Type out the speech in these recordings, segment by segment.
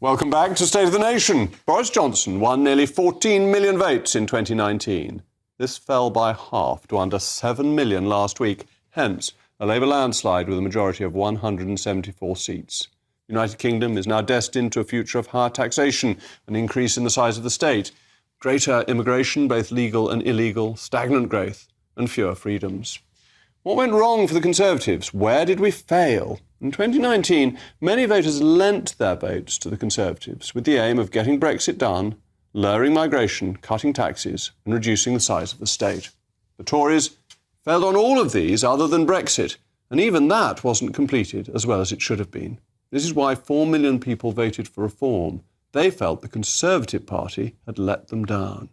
Welcome back to State of the Nation. Boris Johnson won nearly 14 million votes in 2019. This fell by half to under 7 million last week, hence a Labour landslide with a majority of 174 seats. The United Kingdom is now destined to a future of higher taxation, an increase in the size of the state, greater immigration, both legal and illegal, stagnant growth, and fewer freedoms. What went wrong for the Conservatives? Where did we fail? In 2019, many voters lent their votes to the Conservatives with the aim of getting Brexit done, lowering migration, cutting taxes, and reducing the size of the state. The Tories failed on all of these other than Brexit, and even that wasn't completed as well as it should have been. This is why 4 million people voted for reform. They felt the Conservative Party had let them down.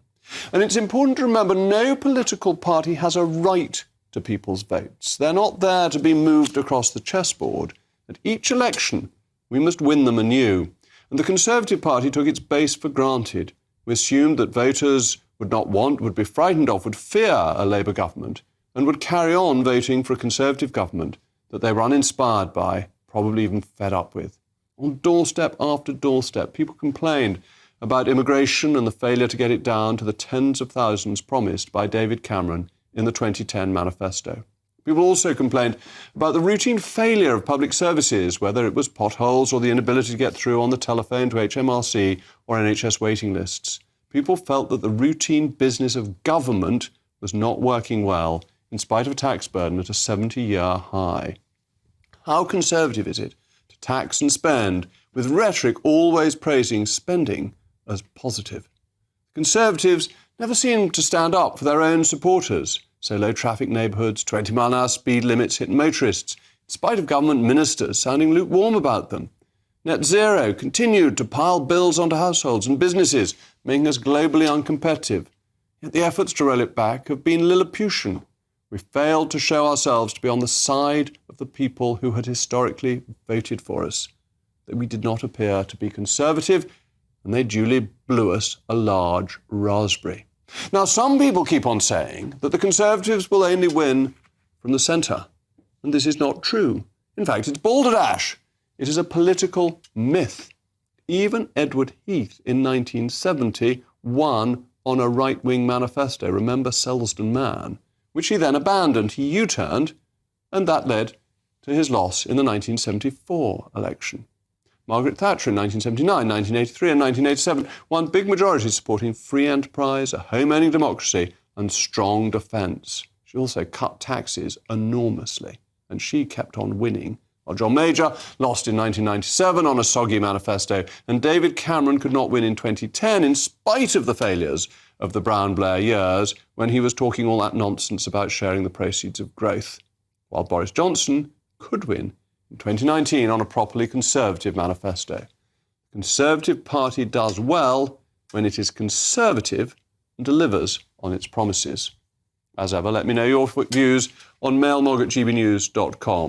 And it's important to remember no political party has a right to people's votes. They're not there to be moved across the chessboard. At each election, we must win them anew. And the Conservative Party took its base for granted. We assumed that voters would be frightened of, would fear a Labour government, and would carry on voting for a Conservative government that they were uninspired by, probably even fed up with. On doorstep after doorstep, people complained about immigration and the failure to get it down to the tens of thousands promised by David Cameron in the 2010 manifesto. People also complained about the routine failure of public services, whether it was potholes or the inability to get through on the telephone to HMRC or NHS waiting lists. People felt that the routine business of government was not working well, in spite of a tax burden at a 70-year high. How conservative is it to tax and spend, with rhetoric always praising spending as positive? Conservatives never seem to stand up for their own supporters. So low-traffic neighbourhoods, 20-mile-an-hour speed limits hit motorists, in spite of government ministers sounding lukewarm about them. Net zero continued to pile bills onto households and businesses, making us globally uncompetitive. Yet the efforts to roll it back have been Lilliputian. We failed to show ourselves to be on the side of the people who had historically voted for us, that we did not appear to be conservative, and they duly blew us a large raspberry. Now, some people keep on saying that the Conservatives will only win from the centre, and this is not true. In fact, it's balderdash. It is a political myth. Even Edward Heath in 1970 won on a right-wing manifesto, remember Selsdon Man, which he then abandoned. He U-turned, and that led to his loss in the 1974 election. Margaret Thatcher in 1979, 1983 and 1987 won big majorities supporting free enterprise, a home-owning democracy and strong defence. She also cut taxes enormously, and she kept on winning. While John Major lost in 1997 on a soggy manifesto, and David Cameron could not win in 2010 in spite of the failures of the Brown-Blair years when he was talking all that nonsense about sharing the proceeds of growth. While Boris Johnson could win in 2019 on a properly Conservative manifesto. The Conservative Party does well when it is conservative and delivers on its promises. As ever, let me know your views on mailmog@gbnews.com.